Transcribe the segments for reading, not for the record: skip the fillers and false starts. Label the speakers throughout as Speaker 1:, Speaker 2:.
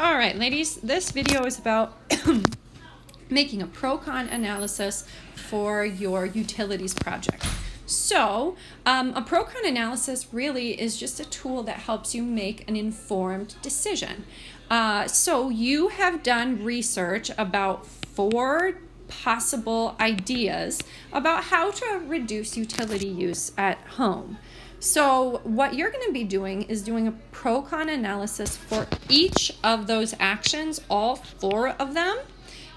Speaker 1: All right, ladies, this video is about making a pro-con analysis for your utilities project. So a pro-con analysis really is just a tool that helps you make an informed decision. So you have done research about 4 possible ideas about how to reduce utility use at home. So what you're going to be doing is doing a pro-con analysis for each of those actions, all 4 of them,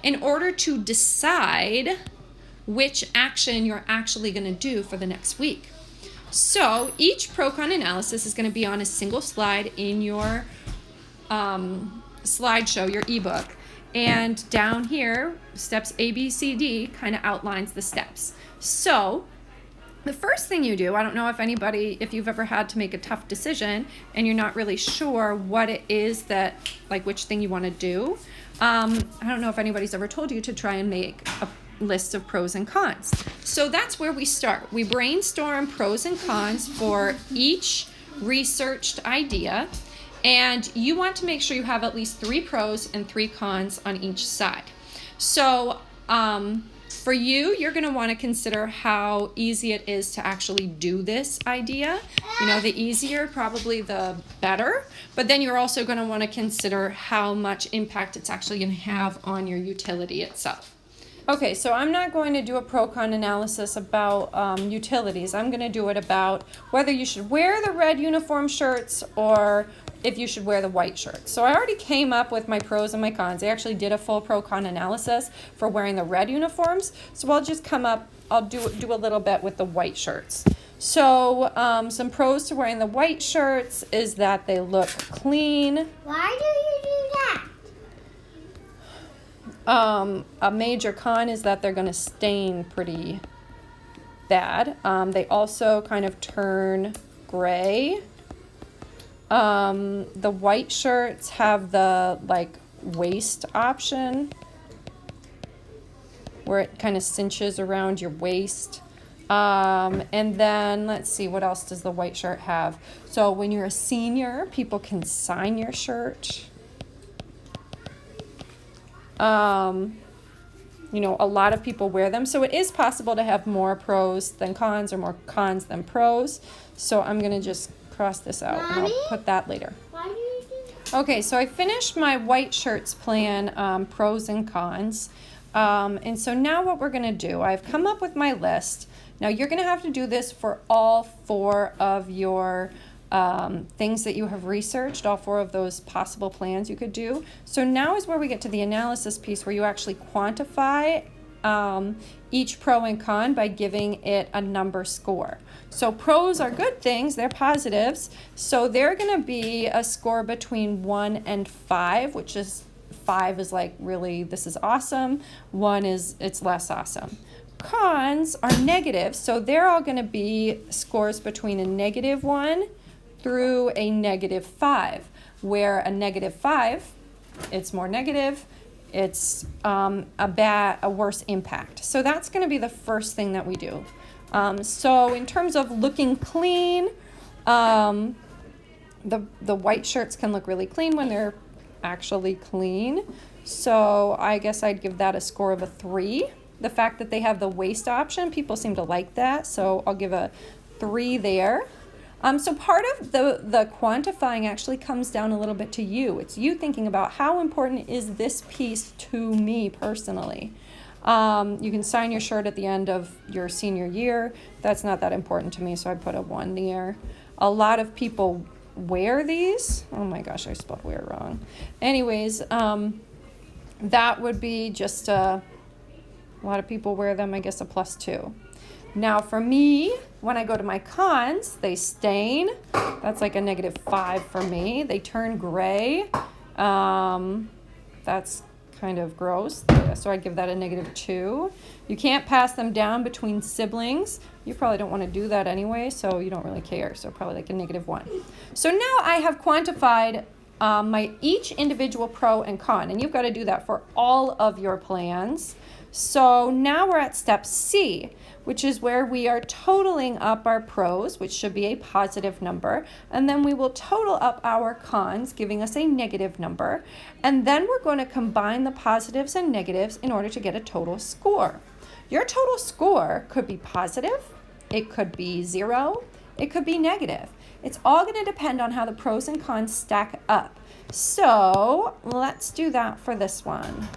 Speaker 1: in order to decide which action you're actually going to do for the next week. So each pro-con analysis is going to be on a single slide in your slideshow, your ebook. And down here, steps A, B, C, D kind of outlines the steps. So the first thing you do, I don't know if you've ever had to make a tough decision and you're not really sure what it is that, like which thing you want to do. I don't know if anybody's ever told you to try and make a list of pros and cons. So that's where we start. We brainstorm pros and cons for each researched idea, and you want to make sure you have at least 3 pros and 3 cons on each side. So for you, you're going to want to consider how easy it is to actually do this idea. You know, the easier, probably the better. But then you're also going to want to consider how much impact it's actually going to have on your utility itself. Okay, so I'm not going to do a pro-con analysis about utilities. I'm going to do it about whether you should wear the red uniform shirts or if you should wear the white shirts. So I already came up with my pros and my cons. I actually did a full pro-con analysis for wearing the red uniforms. So I'll just I'll do a little bit with the white shirts. So some pros to wearing the white shirts is that they look clean.
Speaker 2: Why do you do that?
Speaker 1: A major con is that they're going to stain pretty bad. They also kind of turn gray. The white shirts have the waist option where it kind of cinches around your waist. And then let's see, what else does the white shirt have? So when you're a senior, people can sign your shirt. You know, a lot of people wear them. So it is possible to have more pros than cons or more cons than pros. So I'm going to just cross this out.
Speaker 2: Mommy?
Speaker 1: And I'll put that later.
Speaker 2: Why do you do that?
Speaker 1: Okay, so I finished my white shirts plan, pros and cons. And so now what we're going to do, I've come up with my list. Now you're going to have to do this for all 4 of your things that you have researched, all 4 of those possible plans you could do. So now is where we get to the analysis piece where you actually quantify each pro and con by giving it a number score. So pros are good things, they're positives. So they're going to be a score between 1 and 5, which is 5 is like really this is awesome, 1 is it's less awesome. Cons are negative, so they're all going to be scores between a -1 through a -5, where a -5, it's more negative, it's a worse impact. So that's going to be the first thing that we do. So in terms of looking clean, the white shirts can look really clean when they're actually clean. So I guess I'd give that a score of a 3. The fact that they have the waist option, people seem to like that, so I'll give a 3 there. So part of the quantifying actually comes down a little bit to you. It's you thinking about how important is this piece to me personally. You can sign your shirt at the end of your senior year. That's not that important to me, so I put a 1 there. A lot of people wear these. Oh my gosh, I spelled wear wrong. Anyways, that would be just a lot of people wear them, I guess a +2. Now for me, when I go to my cons, they stain. That's like a -5 for me. They turn gray. That's kind of gross. So I'd give that a -2. You can't pass them down between siblings. You probably don't want to do that anyway, so you don't really care. So probably like a -1. So now I have quantified my each individual pro and con, and you've got to do that for all of your plans. So now we're at step C, which is where we are totaling up our pros, which should be a positive number, and then we will total up our cons, giving us a negative number, and then we're going to combine the positives and negatives in order to get a total score. Your total score could be positive, it could be 0, it could be negative. It's all going to depend on how the pros and cons stack up. So let's do that for this one.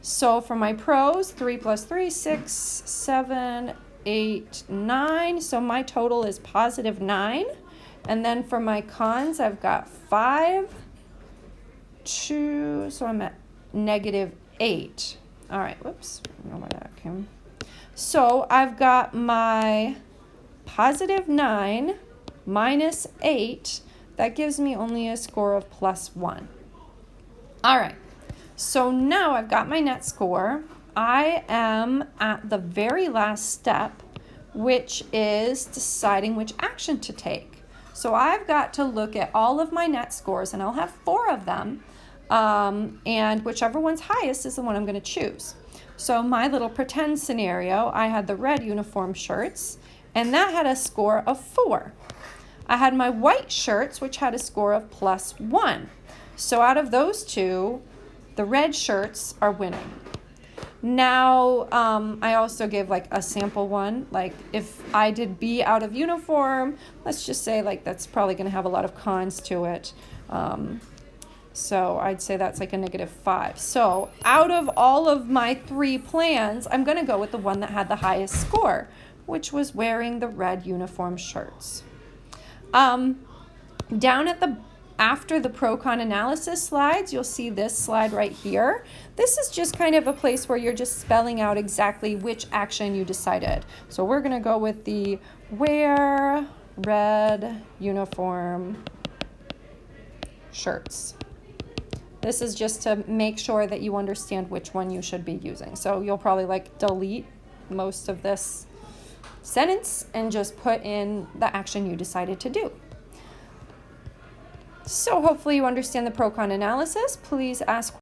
Speaker 1: So for my pros, 3 plus 3, 6, 7, 8, 9. So my total is positive 9. And then for my cons, I've got 5, 2, so I'm at negative 8. All right, whoops, I don't know where that came. So I've got my positive 9 minus 8. That gives me only a score of plus 1. All right. So now I've got my net score. I am at the very last step, which is deciding which action to take. So I've got to look at all of my net scores, and I'll have 4 of them, and whichever one's highest is the one I'm going to choose. So my little pretend scenario, I had the red uniform shirts, and that had a score of 4. I had my white shirts, which had a score of plus 1. So out of those two, the red shirts are winning. Now, I also gave like a sample one. Like if I did B out of uniform, let's just say like that's probably going to have a lot of cons to it. So I'd say that's like a negative 5. So out of all of my 3 plans, I'm going to go with the one that had the highest score, which was wearing the red uniform shirts. Down at the after the pro-con analysis slides, you'll see this slide right here. This is just kind of a place where you're just spelling out exactly which action you decided. So we're going to go with the wear red uniform shirts. This is just to make sure that you understand which one you should be using. So you'll probably like delete most of this sentence and just put in the action you decided to do. So hopefully you understand the pro-con analysis. Please ask